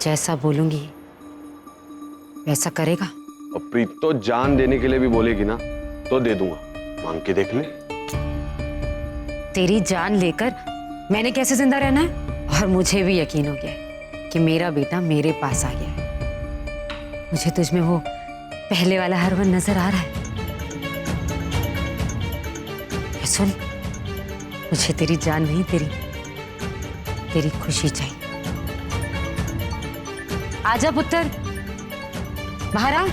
जैसा बोलूंगी वैसा करेगा? और प्रीत तो जान देने के लिए भी बोलेगी ना तो दे दूंगा, मांग के देख ले। तेरी जान लेकर मैंने कैसे जिंदा रहना है? और मुझे भी यकीन हो गया है कि मेरा बेटा मेरे पास आ गया है। मुझे तुझ में वो पहले वाला हरवन नजर आ रहा है। सुन, मुझे तेरी जान नहीं, तेरी खुशी चाहिए। आजा पुत्र, बाहर आ।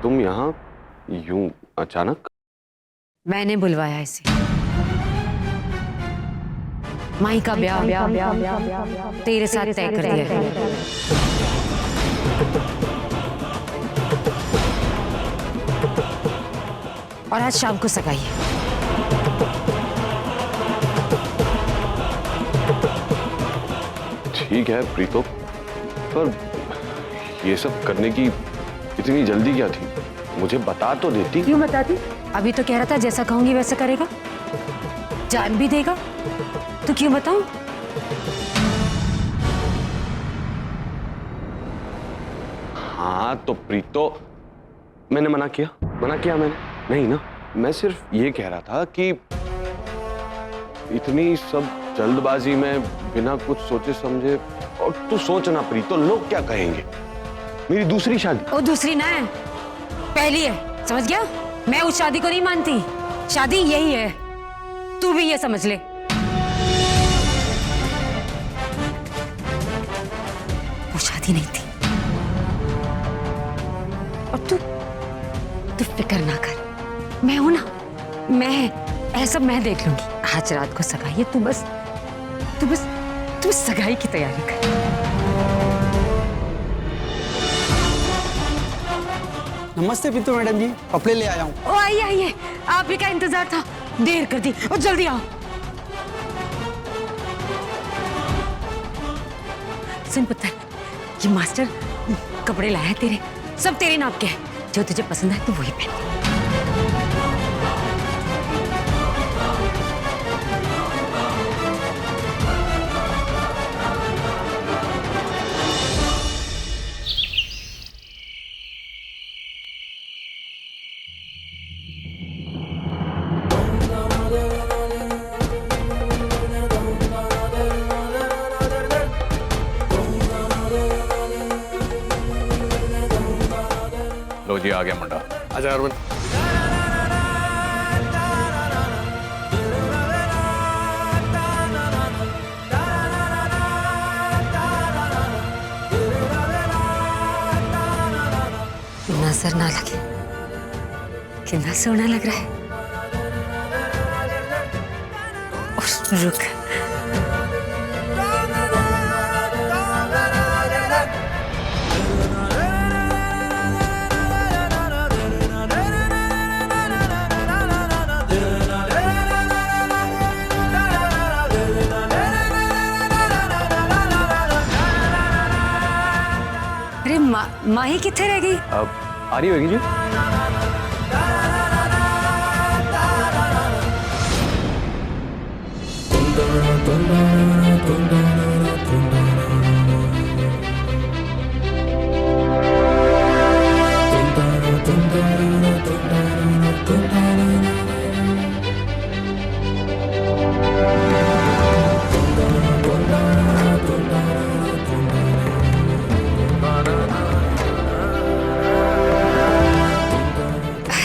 तुम यहाँ यूं अचानक? मैंने बुलवाया इसे। माही का ब्याह तेरे साथ तय कर दिया है। और आज शाम को सगाई है। ठीक है प्रीतो, पर ये सब करने की इतनी जल्दी क्या थी? मुझे बता तो देती। क्यों बताती? अभी तो कह रहा था जैसा कहूंगी वैसा करेगा, जान भी देगा, तो क्यों बताऊं? हाँ तो प्रीतो, मैंने मना किया मैंने? नहीं ना, मैं सिर्फ ये कह रहा था कि इतनी सब जल्दबाजी में बिना कुछ सोचे समझे। और तू सोच ना प्रीतो, लोग क्या कहेंगे? मेरी दूसरी शादी। ओ दूसरी ना है, पहली है, समझ गया? मैं उस शादी को नहीं मानती, शादी यही है, तू भी ये समझ ले। वो शादी नहीं थी। और तू फिक्र ना कर, मैं हूं ना, मैं सब मैं देख लूंगी। आज रात को सगाई है, तू बस सगाई की तैयारी कर। नमस्ते पीतू मैडम जी, कपड़े ले आया हूँ। ओ आइए, आप ही का इंतजार था, देर कर दी। और जल्दी आओ। सुन पुत्र, ये मास्टर कपड़े लाया है तेरे, सब तेरे नाप के हैं। जो तुझे पसंद है तू वही पहन। लो जी, आ गया मुंडा। आजा अरविंद। नजर ना लगे, कितना सोना लग रहा है। और रुक, अरे माही कितने रह गई? अब आ रही होगी जी।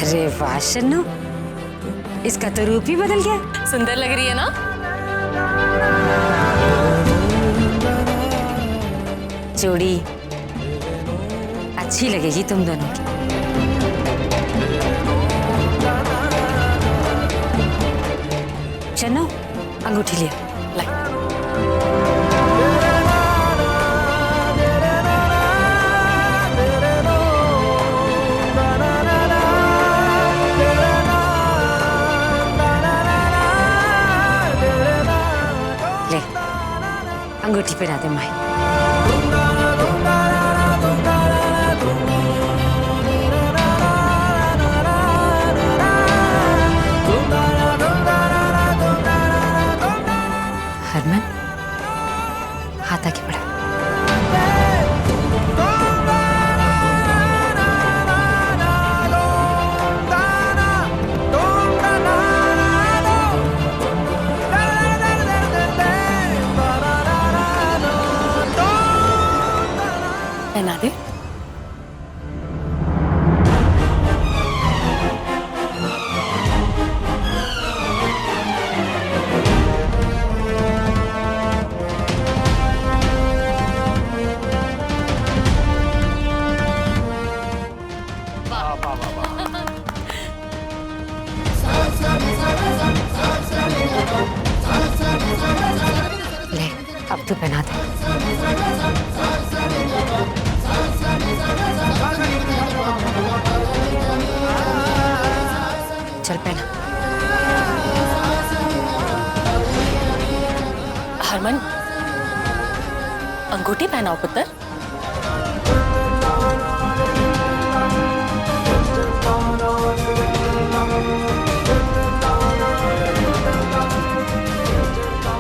अरे वाह शन्नू, इसका तो रूप ही बदल गया। सुंदर लग रही है ना? जोड़ी अच्छी लगेगी तुम दोनों की। चलो अंगूठी लिया, ला। ले अंगूठी पहना दे माही। हरमन हाथ आगे बढ़ा। पहना दे। ले अब तू पहना दे। चल पहना। हरमन अंगूठी पहनाओ पुत्र।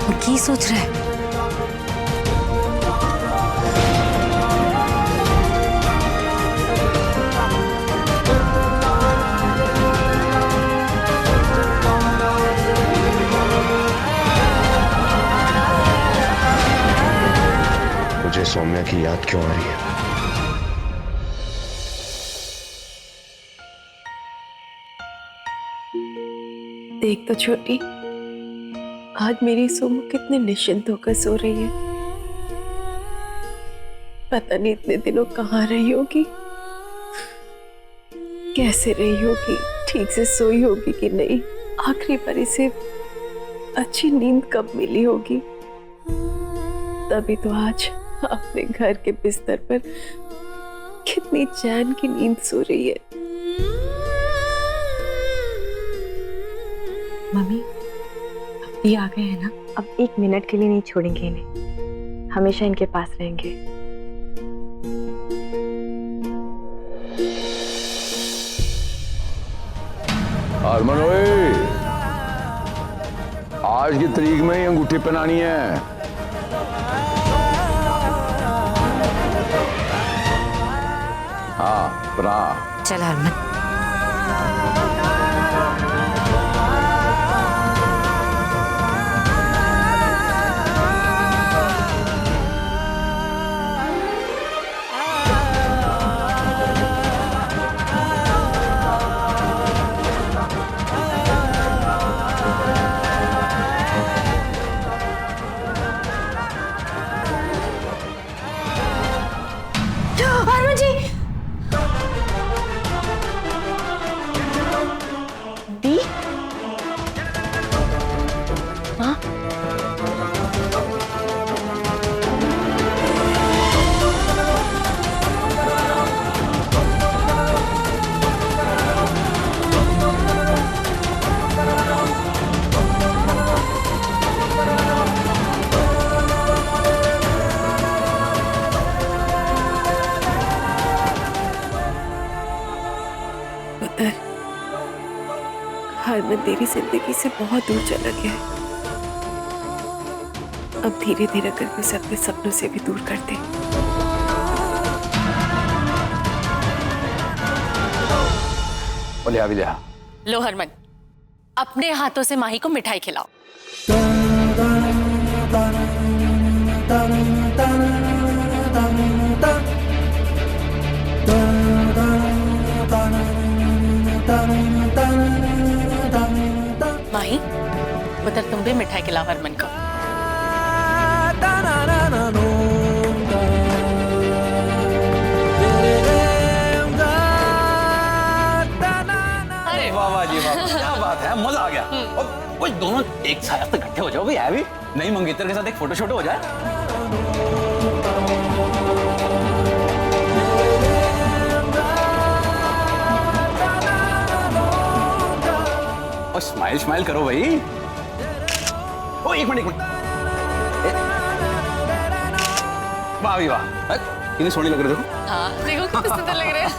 वो की सोच रहा है? मुझे सौम्या की याद क्यों आ रही है? देख तो छोटी, आज मेरी सोमू कितने निश्चिंत होकर सो रही है। पता नहीं इतने दिनों कहाँ रही होगी, कैसे रही होगी, ठीक से सोई होगी कि नहीं, आखिरी बार इसे अच्छी नींद कब मिली होगी। तभी तो आज अपने घर के बिस्तर पर कितनी चैन की नींद सो रही है। मम्मी अब ये आ गए हैं ना? अब एक मिनट के लिए नहीं छोड़ेंगे इन्हें, हमेशा इनके पास रहेंगे। हरमन ओए, आज की तारीख में ही अंगूठी पहनानी है। हाँ पहना। चल हरमन। हरमन जी दी हाँ पुत्र, हरमन तेरी जिंदगी से बहुत दूर चला गया है। अब धीरे धीरे करके उसे अपने सपनों से भी दूर कर दे। लिया लो हरमन, अपने हाथों से माही को मिठाई खिलाओ। माही पुत्र, तुम भी मिठाई खिलाओ हरमन को। वाह वाह जी वाह, क्या बात है, मजा आ गया। और वो दोनों एक साथ इकट्ठे हो जाओ भाई, है भी नई मंगेतर के साथ एक फोटो शोटो हो जाए। और स्माइल स्माइल करो भाई। ओ एक मिनट वाह भी वाह, कितनी सोहनी लग रही देखो। हाँ देखो कितने सुंदर लग रहे हैं।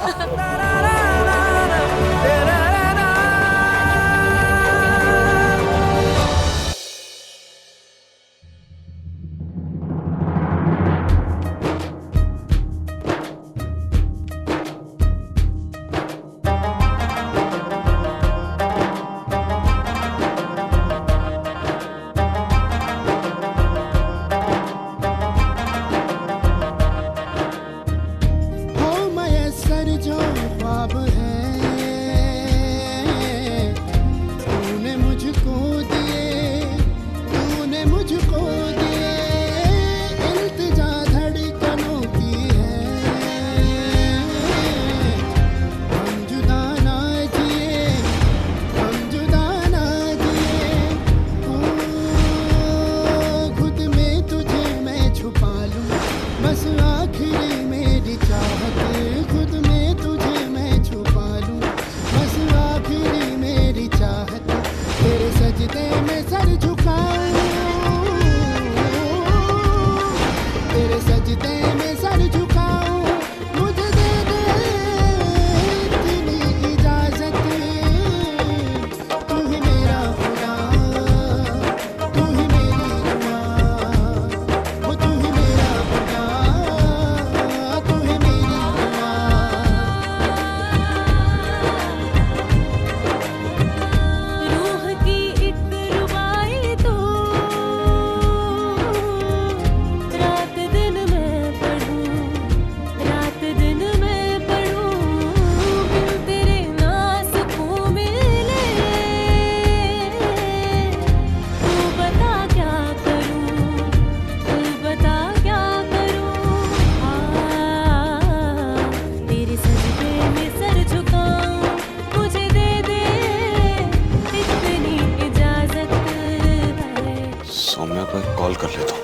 कॉल कर लेता हूं।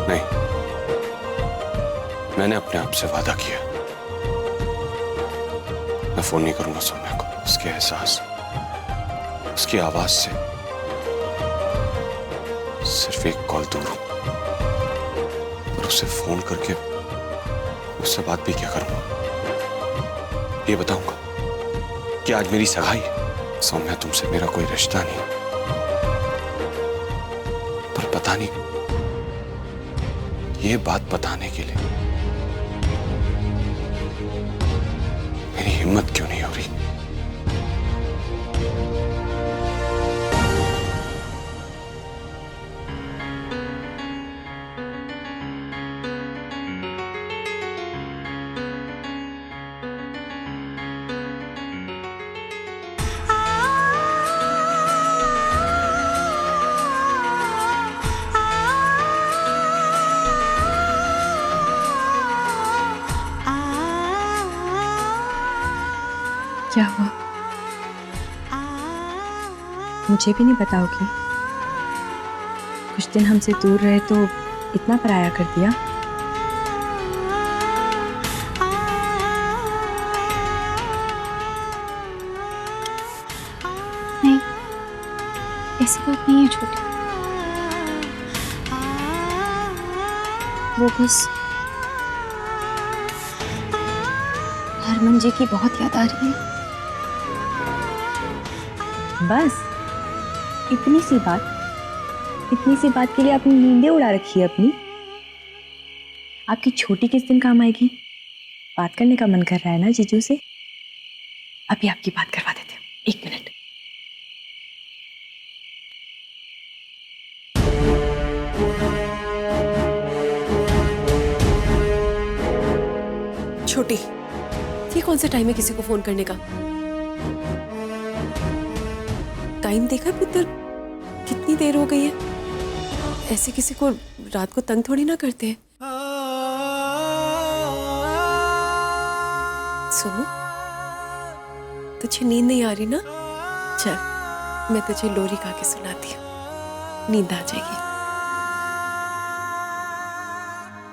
नहीं, मैंने अपने आप से वादा किया, मैं फोन नहीं करूंगा सौम्या को। उसके एहसास, उसकी आवाज से सिर्फ एक कॉल दूर हूं, और उसे फोन करके उससे बात भी क्या करूंगा, ये बताऊंगा कि आज मेरी सगाई है। सौम्या, तुमसे मेरा कोई रिश्ता नहीं, पर पता नहीं ये बात बताने के लिए मेरी हिम्मत क्यों नहीं हो रही। क्या हुआ? मुझे भी नहीं बताओगी? कुछ दिन हमसे दूर रहे तो इतना पराया कर दिया। नहीं, ऐसी बात नहीं है छोटी। वो बस हरमन जी की बहुत याद आ रही है। बस इतनी सी बात के लिए आपने नींदें उड़ा रखी है अपनी। आपकी छोटी किस दिन काम आएगी? बात करने का मन कर रहा है ना जीजू से? अभी आपकी बात करवा देते हैं, 1 मिनट। छोटी, ये कौन सा टाइम है किसी को फोन करने का? टाइम देखा पुत्र, कितनी देर हो गई है। ऐसे किसी को रात को तंग थोड़ी ना करते हैं। सुनो, तुझे नींद नहीं आ रही ना? चल मैं तुझे लोरी गा के सुनाती हूँ, नींद आ जाएगी।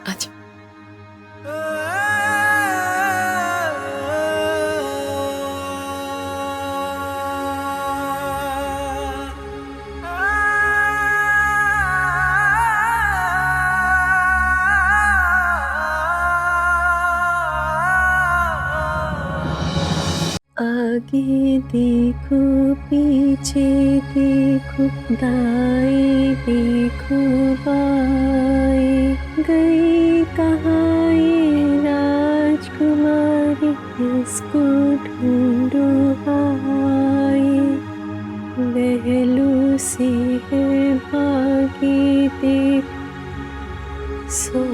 अच्छा। आगे देखो पीछे देखो दाएं देखो बाएं, गई कहाँ ये राजकुमारी, इसको ढूंढो आए। बहलू से है भागी देख, 100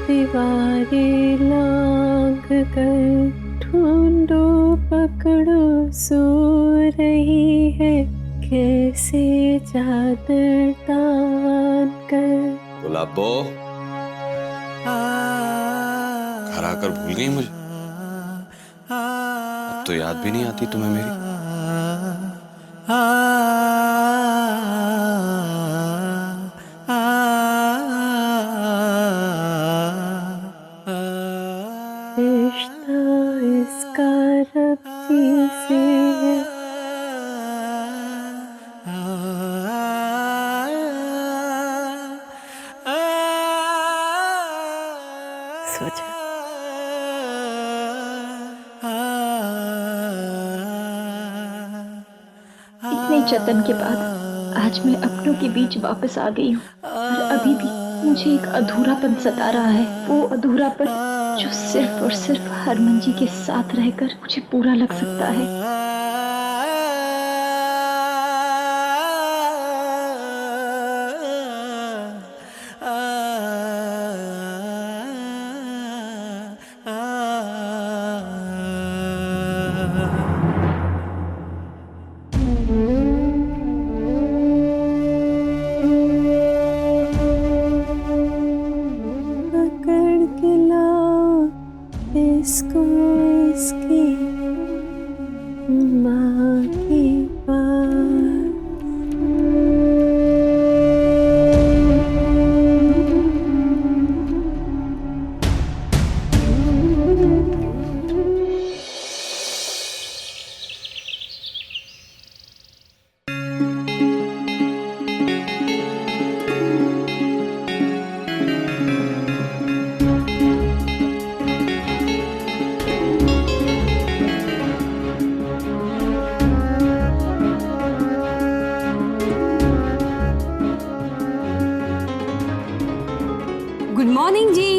दीवारें लांघ कर, ढूंढो पकड़ो सो रही है, कैसे चादर तान कर। गुलाबो, घर आकर भूल गई मुझे? अब तो याद भी नहीं आती तुम्हें मेरी? रिश्ता इसका रब जी से है, सोचा। इतने जतन के बाद आज मैं अपनों के बीच वापस आ गई हूँ, और अभी भी मुझे एक अधूरापन सता रहा है। वो अधूरापन जो सिर्फ और सिर्फ हरमन जी के साथ रहकर मुझे पूरा लग सकता है। इसको इसकी माँ के पास। गुड मॉर्निंग जी।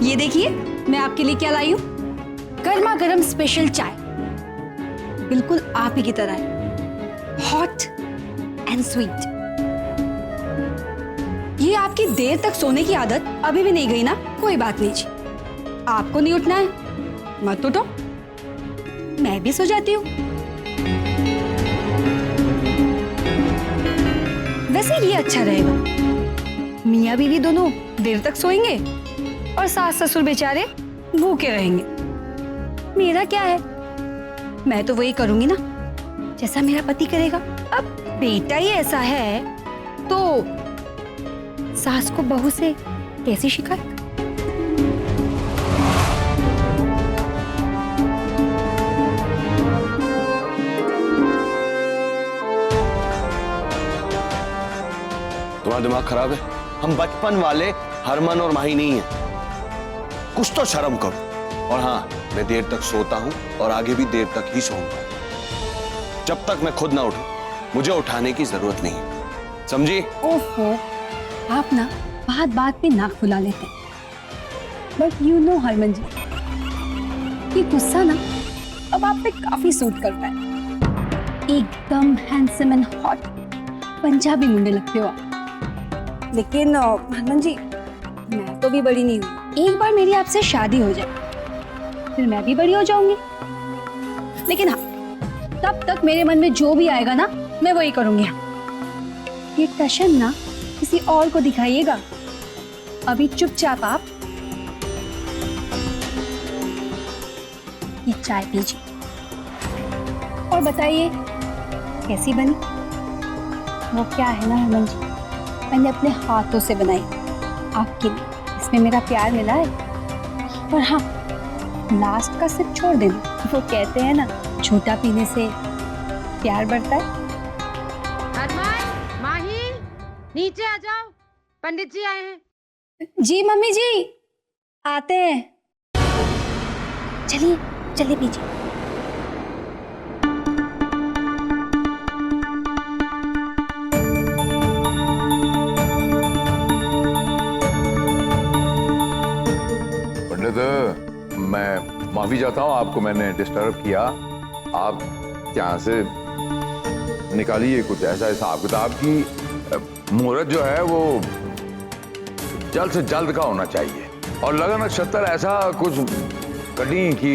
ये देखिए मैं आपके लिए क्या लाई हूँ, गर्मा गर्म स्पेशल चाय, बिल्कुल आप ही की तरह है, हॉट एंड स्वीट। ये आपकी देर तक सोने की आदत अभी भी नहीं गई ना? कोई बात नहीं जी, आपको नहीं उठना है, मत उठो, मैं भी सो जाती हूँ। वैसे ये अच्छा रहेगा, मियाँ बीवी दोनों देर तक सोएंगे और सास ससुर बेचारे भूखे रहेंगे। मेरा क्या है, मैं तो वही करूंगी ना जैसा मेरा पति करेगा। अब बेटा ही ऐसा है तो सास को बहू से कैसी शिकायत? तुम्हारा दिमाग खराब है? हम बचपन वाले हरमन और माही नहीं है, कुछ तो शर्म करो। और हाँ, मैं देर तक सोता हूं और आगे भी देर तक ही सोऊंगा। जब तक मैं खुद ना उठूं, मुझे उठाने की जरूरत नहीं है, समझी? ओहो, आप ना बात बात पे नाक फुला लेते हैं। बट यू नो हरमन जी, ये गुस्सा ना अब आप पे काफी सूट करता है। एकदम हैंडसम एंड हॉट पंजाबी मुंडे लगते हो आप। लेकिन हरमन जी, मैं तो भी बड़ी नहीं हुई। एक बार मेरी आपसे शादी हो जाए फिर मैं भी बड़ी हो जाऊंगी। लेकिन हाँ, तब तक मेरे मन में जो भी आएगा ना मैं वही करूंगी। ये टशन ना किसी और को दिखाइएगा, अभी चुपचाप आप चाय पीजिए। और बताइए कैसी बनी? वो क्या है ना हरमन जी, मैंने अपने हाथों से बनाई आपके लिए, इसमें मेरा प्यार मिला है। और हाँ, लास्ट का सिप छोड़ देना, वो कहते हैं ना झूठा पीने से प्यार बढ़ता है। हरमान, माही, नीचे आ जाओ, पंडित जी आए हैं। जी मम्मी जी, आते हैं। चलिए चलिए पीजिए। पंडित, मैं माफी चाहता हूँ, आपको मैंने डिस्टर्ब किया। आप यहाँ से निकालिए कुछ ऐसा हिसाब किताब की मुहूर्त जो है वो जल्द से जल्द का होना चाहिए, और लगन नक्षत्र ऐसा कुछ कटी कि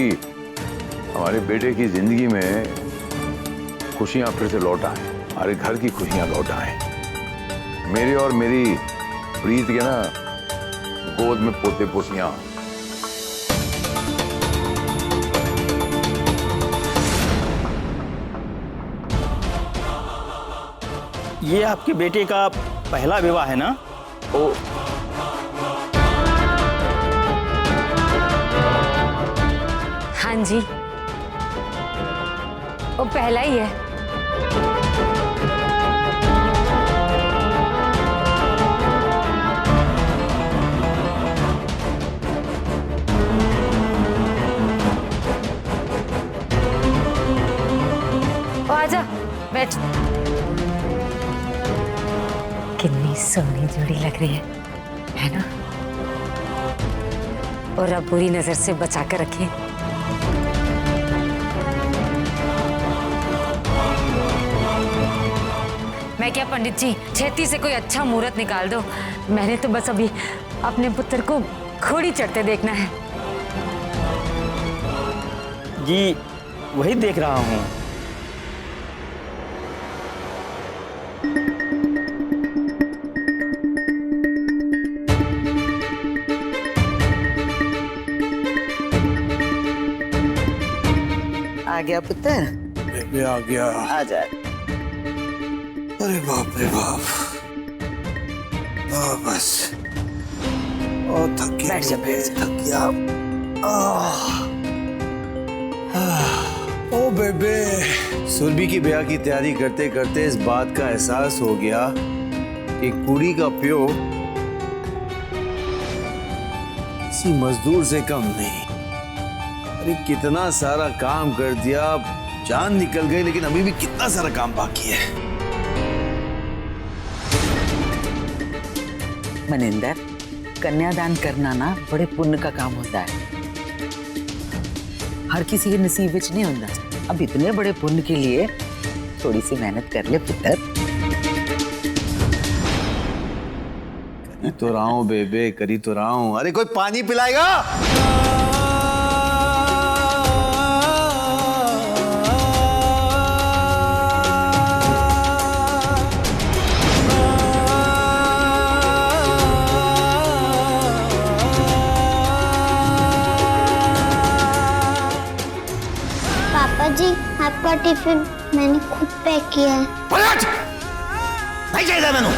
हमारे बेटे की जिंदगी में खुशियां फिर से लौट आए, हमारे घर की खुशियां लौट आए, मेरे और मेरी प्रीत के ना गोद में पोते पोतियां। ये आपके बेटे का पहला विवाह है ना? ओ, हाँ जी, वो पहला ही है। ओ आजा, बैठ। कितनी सोहनी जोड़ी लग रही है ना? और अब बुरी नजर से बचा कर रखिए। मैं क्या पंडित जी, छेती से कोई अच्छा मुहूर्त निकाल दो। मैंने तो बस अभी अपने पुत्र को घोड़ी चढ़ते देखना है। जी वही देख रहा हूँ। आ गया पुत्र? बेबे आ गया। आ जा। अरे बाप रे बाप, बस थक गया, थक गया। ओ बेबे, सुरभि की ब्याह की तैयारी करते करते इस बात का एहसास हो गया कि कुड़ी का प्यो किसी मजदूर से कम नहीं। अरे कितना सारा काम कर दिया, जान निकल गई, लेकिन अभी भी कितना सारा काम बाकी है। मनिंदर, कन्यादान करना ना बड़े पुण्य का काम होता है, हर किसी के नसीब विच नहीं होता। अब इतने बड़े पुण्य के लिए थोड़ी सी मेहनत कर ले पुत्र। करी तो रहा हूँ बेबे, करी तो रहा हूँ। अरे कोई पानी पिलाएगा? पापा जी, आपका टिफिन मैंने खुद पैक किया है। पलट! नहीं चाहिए मैनू।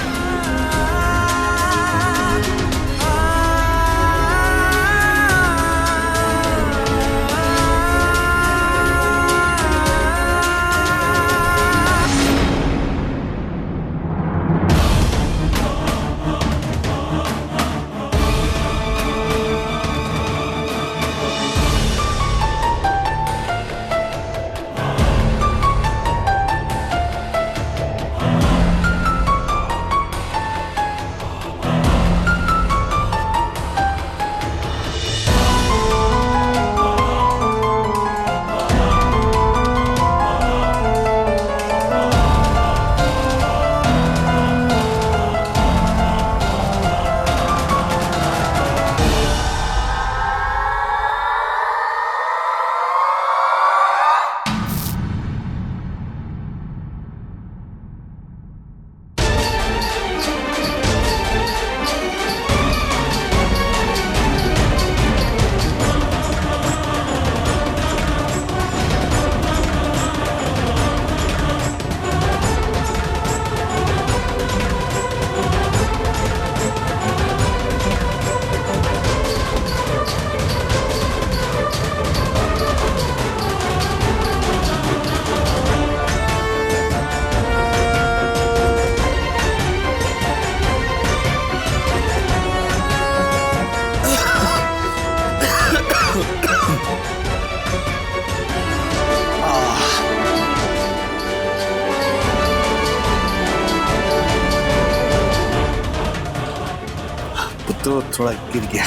थोड़ा गिर गया।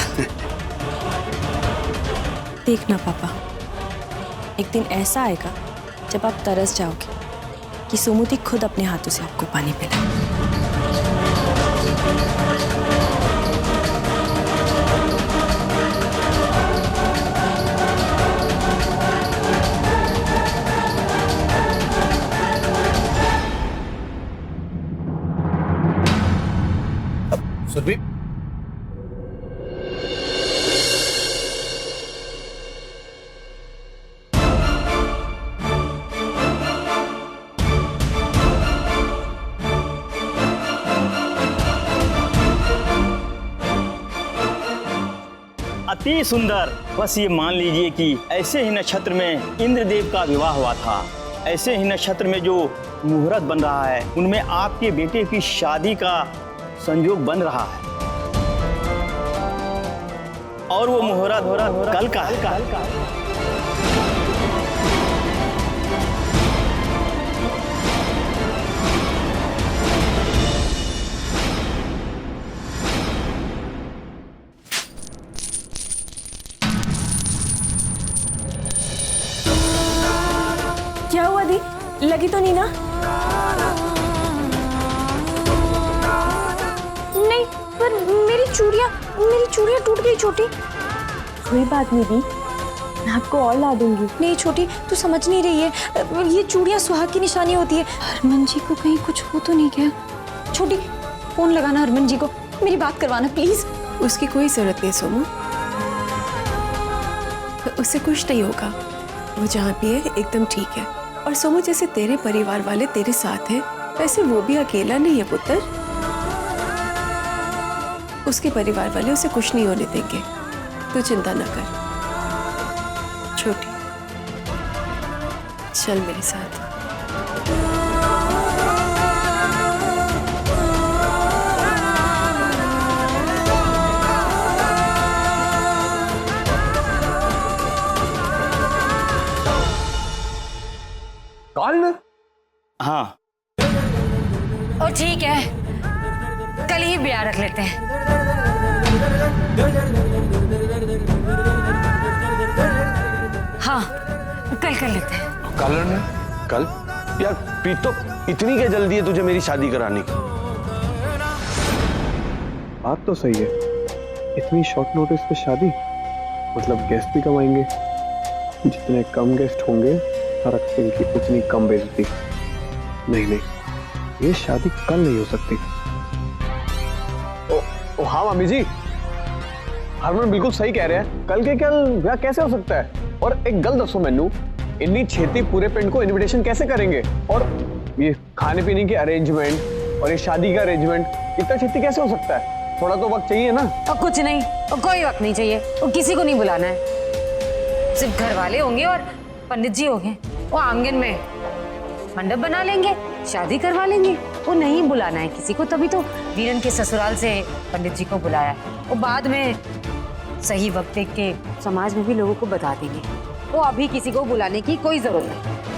देखना पापा, एक दिन ऐसा आएगा जब आप तरस जाओगे कि सुमुदी खुद अपने हाथों से आपको पानी पिलाए। सुरभि, अति सुंदर। बस ये मान लीजिए कि ऐसे ही नक्षत्र में इंद्रदेव का विवाह हुआ था। ऐसे ही नक्षत्र में जो मुहूर्त बन रहा है उनमें आपके बेटे की शादी का संयोग बन रहा है और वो मुहूर्त कल का है। क्या हुआ दी? लगी तो नहीं ना? नहीं, पर मेरी चूड़ियाँ टूट गई छोटी। कोई बात नहीं दी, मैं आपको और ला दूंगी। नहीं छोटी, तू समझ नहीं रही है, ये चूड़ियाँ सुहाग की निशानी होती है। हरमन जी को कहीं कुछ हो तो नहीं क्या? छोटी, फोन लगाना हरमन जी को, मेरी बात करवाना प्लीज। उसकी कोई जरूरत नहीं सोमू, उससे कुछ नहीं होगा। वो जहाँ भी है एकदम ठीक है। और सोमू, जैसे तेरे परिवार वाले तेरे साथ हैं, वैसे वो भी अकेला नहीं है पुत्र। उसके परिवार वाले उसे कुछ नहीं होने देंगे, तू चिंता न कर। छोटी, चल मेरे साथ। हाँ, और ठीक है, कल ही ब्याह रख लेते हैं। हाँ, कल कर लेते हैं। कल? यार प्रीत, तो इतनी क्या जल्दी है तुझे मेरी शादी कराने की? बात तो सही है, इतनी शॉर्ट नोटिस पे शादी, मतलब गेस्ट भी कम आएंगे। जितने कम गेस्ट होंगे फर्क सिंह की उतनी कम बेइज्जती। नहीं, ये शादी कल नहीं हो सकती। ओ हाँ मामी जी, हरमन बिल्कुल सही कह रहे हैं। कल के कल ब्याह कैसे हो सकता है? और एक गल दसो मैनू, इतनी छेती पूरे पिंड को इनविटेशन कैसे करेंगे? और ये खाने पीने की अरेंजमेंट और ये शादी का अरेंजमेंट इतना छेती कैसे हो सकता है? थोड़ा तो वक्त चाहिए ना। और कुछ नहीं, और कोई वक्त नहीं चाहिए, और किसी को नहीं बुलाना है। सिर्फ घर वाले होंगे और पंडित जी होंगे। वो आंगन में मंडप बना लेंगे, शादी करवा लेंगे। वो नहीं बुलाना है किसी को, तभी तो वीरन के ससुराल से पंडित जी को बुलाया है। वो बाद में सही वक्त देख के समाज में भी लोगों को बता देंगे। वो अभी किसी को बुलाने की कोई जरूरत नहीं।